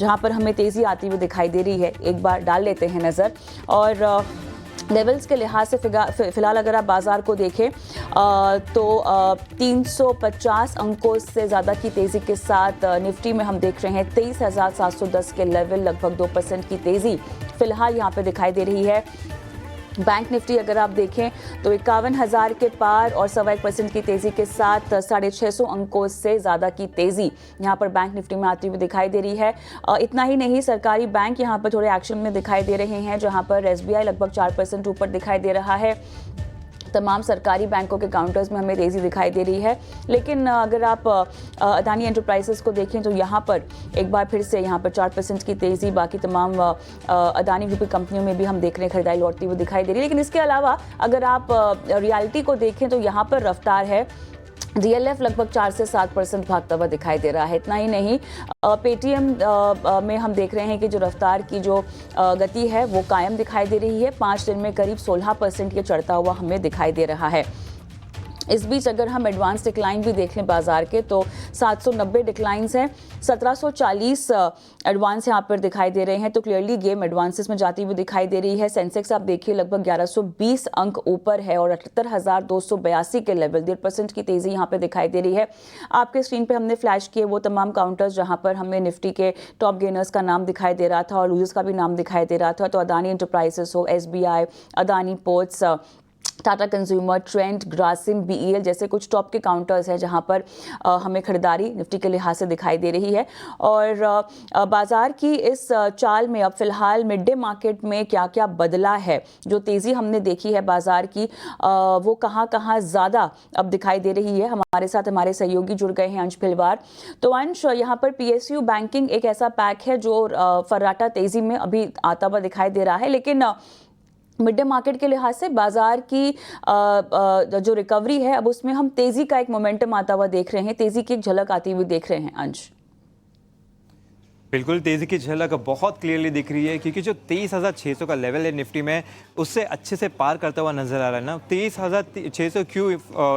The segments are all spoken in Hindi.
जहां पर हमें तेज़ी आती हुई दिखाई दे रही है, एक बार डाल लेते हैं नज़र। और लेवल्स के लिहाज से फिलहाल अगर आप बाजार को देखें तो 350 अंकों से ज़्यादा की तेज़ी के साथ निफ्टी में हम देख रहे हैं 23,710 के लेवल, लगभग 2% की तेज़ी फिलहाल यहाँ पे दिखाई दे रही है। बैंक निफ्टी अगर आप देखें तो 51,000 के पार और 1.25% की तेज़ी के साथ 650 अंकों से ज़्यादा की तेज़ी यहाँ पर बैंक निफ्टी में आती हुई दिखाई दे रही है। इतना ही नहीं, सरकारी बैंक यहाँ पर थोड़े एक्शन में दिखाई दे रहे हैं, जहाँ पर एसबीआई लगभग 4% ऊपर दिखाई दे रहा है। तमाम सरकारी बैंकों के काउंटर्स में हमें तेज़ी दिखाई दे रही है। लेकिन अगर आप अदानी एंटरप्राइजेस को देखें तो यहाँ पर एक बार फिर से यहाँ पर 4% की तेज़ी, बाकी तमाम अदानी ग्रुप की कंपनियों में भी हम देख रहे हैं खरीदारी लौटती हुई दिखाई दे रही है। लेकिन इसके अलावा अगर आप रियलिटी को देखें तो यहाँ पर रफ्तार है, डीएलएफ लगभग 4 से 7% भागता हुआ दिखाई दे रहा है। इतना ही नहीं, पेटीएम में हम देख रहे हैं कि जो रफ्तार की जो गति है वो कायम दिखाई दे रही है। 5 दिन में करीब 16% ये चढ़ता हुआ हमें दिखाई दे रहा है। इस बीच अगर हम एडवांस डिक्लाइन भी देख लें बाजार के तो 790 डिक्लाइंस हैं, 1740 एडवांस यहाँ पर दिखाई दे रहे हैं। तो क्लियरली गेम एडवांसेस में जाती हुई दिखाई दे रही है। सेंसेक्स आप देखिए लगभग 1120 अंक ऊपर है और 78,282 के लेवल, 1.5% की तेज़ी यहाँ पर दिखाई दे रही है। आपके स्क्रीन पर हमने फ्लैश किए वो तमाम काउंटर्स जहाँ पर हमें निफ्टी के टॉप गेनर्स का नाम दिखाई दे रहा था और लूजर्स का भी नाम दिखाई दे रहा था। तो अदानी एंटरप्राइजेस हो, SBI, Adani ports, Tata consumer, trend, Grasim, BEL जैसे कुछ टॉप के काउंटर्स हैं जहां पर हमें खरीदारी निफ्टी के लिहाज से दिखाई दे रही है। और बाजार की इस चाल में अब फिलहाल मिड डे मार्केट में क्या क्या बदला है, जो तेज़ी हमने देखी है बाजार की वो कहां ज़्यादा अब दिखाई दे रही है। हमारे साथ हमारे सहयोगी जुड़ गए हैं, अंश भिलवार। तो अंश, यहाँ पर पीएसयू बैंकिंग एक ऐसा पैक है जो फर्राटा तेज़ी में अभी आता हुआ दिखाई दे रहा है, लेकिन मिड डे मार्केट के लिहाज से बाजार की जो रिकवरी है अब उसमें हम तेजी का एक मोमेंटम आता हुआ देख रहे हैं, तेजी की एक झलक आती हुई देख रहे हैं। अंश, बिल्कुल तेज़ी की झलक बहुत क्लियरली दिख रही है, क्योंकि जो 23,600 का लेवल है निफ्टी में उससे अच्छे से पार करता हुआ नजर आ रहा है ना। 23,600 क्यों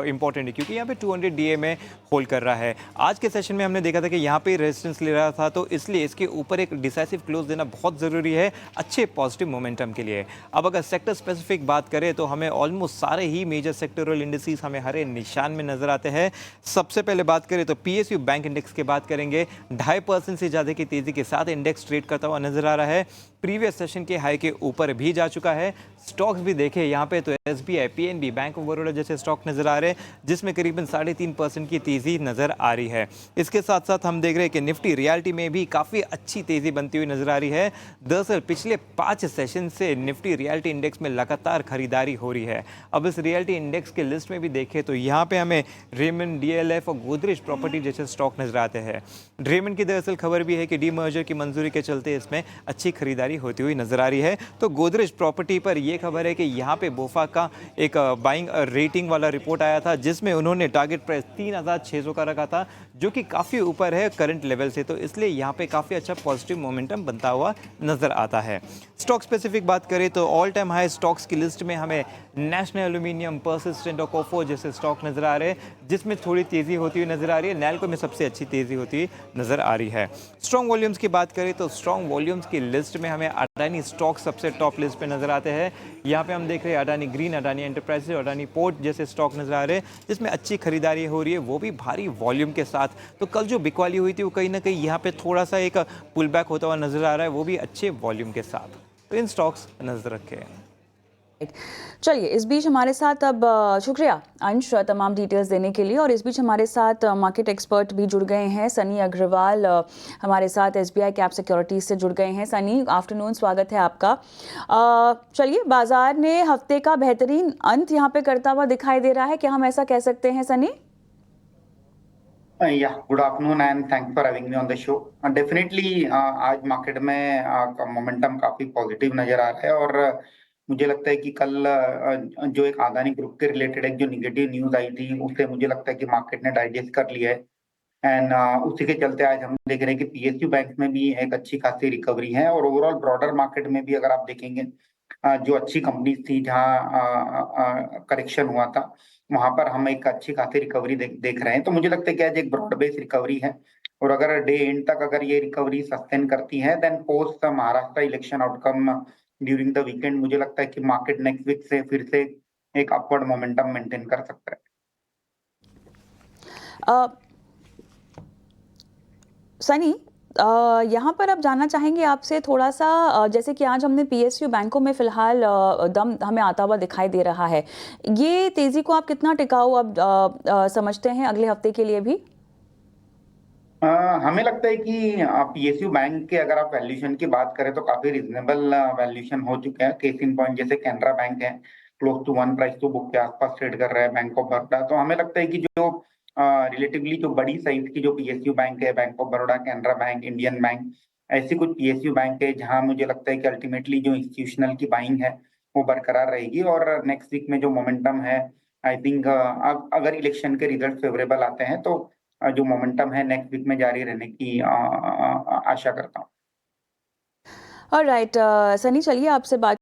इंपॉर्टेंट है, क्योंकि यहाँ पे 200 डीए में होल्ड कर रहा है। आज के सेशन में हमने देखा था कि यहाँ पे रेजिस्टेंस ले रहा था, तो इसलिए इसके ऊपर एक डिसाइसिव क्लोज देना बहुत ज़रूरी है अच्छे पॉजिटिव मोमेंटम के लिए। अब अगर सेक्टर स्पेसिफिक बात करें तो हमें ऑलमोस्ट सारे ही मेजर सेक्टरल इंडिसेस हमें हरे निशान में नजर आते हैं। सबसे पहले बात करें तो पीएसयू बैंक इंडेक्स की बात करेंगे, 2.5% से ज़्यादा की तेजी के साथ इंडेक्स ट्रेड करता हुआ नजर आ रहा है। प्रीवियस सेशन के हाई के ऊपर भी जा चुका है। स्टॉक्स भी देखें यहाँ पे तो SBI, PNB, bank of Baroda जैसे स्टॉक नजर आ रहे हैं, जिसमें करीबन 3.5% की तेजी नजर आ रही है। इसके साथ साथ हम देख रहे हैं कि निफ्टी रियलिटी में भी काफी अच्छी तेजी बनती हुई नजर आ रही है। दरअसल पिछले 5 सेशन से निफ्टी रियलिटी इंडेक्स में लगातार खरीदारी हो रही है। अब इस रियलिटी इंडेक्स के लिस्ट में भी देखें तो यहाँ पे हमें रेमंड, डीएलएफ और गोदरेज प्रॉपर्टी जैसे स्टॉक नजर आते हैं। रेमंड की दरअसल खबर भी है कि डीमर्जर की मंजूरी के चलते इसमें अच्छी खरीदारी होती हुई नजर आ रही है। तो गोदरेज प्रॉपर्टी पर यह खबर है कि यहाँ पे बोफा का एक बाइंग रेटिंग वाला रिपोर्ट आया था, जिसमें उन्होंने टारगेट प्राइस 3,600 का रखा था, जो कि काफी ऊपर है करंट लेवल से। तो इसलिए यहाँ पे काफी अच्छा पॉजिटिव मोमेंटम बनता हुआ नजर आता है। स्टॉक स्पेसिफिक बात करें तो ऑल टाइम हाई स्टॉक्स की लिस्ट में हमें नेशनल एल्यूमिनियम, पर्सिस्टेंट और कोफो जैसे स्टॉक नजर आ रहे हैं, जिसमें थोड़ी तेजी होती हुई नजर आ रही है। नैल्को में सबसे अच्छी तेजी होती हुई नजर आ रही है। स्ट्रॉन्ग वॉल्यूम्स की बात करें तो स्ट्रॉन्ग वॉल्यूम्स की लिस्ट में हमें अडानी स्टॉक सबसे टॉप लिस्ट पे नजर आते हैं। यहाँ पे हम देख रहे हैं Adani green, Adani enterprises, Adani port जैसे स्टॉक नजर आ रहे हैं, जिसमें अच्छी खरीदारी हो रही है, वो भी भारी वॉल्यूम के साथ। तो कल जो बिकवाली हुई थी वो कहीं ना कहीं यहाँ पे थोड़ा सा एक पुल बैक होता हुआ नजर आ रहा है, वो भी अच्छे वॉल्यूम के साथ। तो इन स्टॉक्स नजर रखें। चलिए, इस बीच हमारे साथ अब शुक्रिया अंश तमाम डिटेल्स देने के लिए। और इस बीच हमारे साथ मार्केट एक्सपर्ट भी जुड़ गए हैं, सनी अग्रवाल हमारे साथ एसबीआई कैप सिक्योरिटीज से जुड़ गए हैं। सनी, आफ्टरनून, स्वागत है आपका। चलिए, बाजार ने हफ्ते का बेहतरीन अंत यहाँ पे करता हुआ दिखाई दे रहा है, क्या हम ऐसा कह सकते हैं Sunny? Good afternoon and thanks for having me on the show. Definitely आज मार्केट में मोमेंटम काफी पॉजिटिव नजर आ रहा है और मुझे लगता है कि कल जो एक अदानी ग्रुप के रिलेटेड एक जो निगेटिव न्यूज आई थी उससे मुझे लगता है कि मार्केट ने डाइजेस्ट कर लिया है। एंड उसी के चलते आज हम देख रहे हैं कि पीएसयू बैंक में भी एक अच्छी खासी रिकवरी है और ओवरऑल ब्रॉडर मार्केट में भी अगर आप देखेंगे जो अच्छी कंपनीज थी जहाँ करेक्शन हुआ था वहां पर हम एक अच्छी खासी रिकवरी देख रहे हैं। तो मुझे लगता है कि आज एक ब्रॉड बेस्ड रिकवरी है और अगर डे एंड तक अगर ये रिकवरी सस्टेन करती है then post Maharashtra election outcome during the weekend मुझे लगता है कि मार्केट नेक्स्ट वीक से फिर से एक अपवर्ड मोमेंटम मेंटेन कर सकता है। सनी, यहाँ पर अब जानना चाहेंगे आपसे थोड़ा सा, जैसे कि आज हमने पीएसयू बैंकों में फिलहाल दम हमें आता हुआ दिखाई दे रहा है, ये तेजी को आप कितना टिकाऊ अब समझते हैं अगले हफ्ते के लिए भी? हमें लगता है कि पीएसयू बैंक के अगर आप वैल्यूएशन की बात करें तो काफी रिजनेबल वैल्यूएशन हो चुके हैं। केस इन पॉइंट जैसे कैनरा बैंक है, close to 1 price to book के आसपास ट्रेड कर रहा है बैंक ऑफ बड़ौदा। तो हमें लगता है कि जो रिलेटिवली जो बड़ी साइज की जो पीएसयू बैंक है, bank of Baroda, Canara bank, Indian bank, ऐसी कुछ पीएसयू बैंक है जहां मुझे लगता है कि अल्टीमेटली जो इंस्टीट्यूशनल की बाइंग है वो बरकरार रहेगी। और नेक्स्ट वीक में जो मोमेंटम है, आई थिंक अगर इलेक्शन के रिजल्ट फेवरेबल आते हैं तो जो मोमेंटम है नेक्स्ट वीक में जारी रहने की आशा करता हूँ। ऑलराइट, सनी, चलिए आपसे बात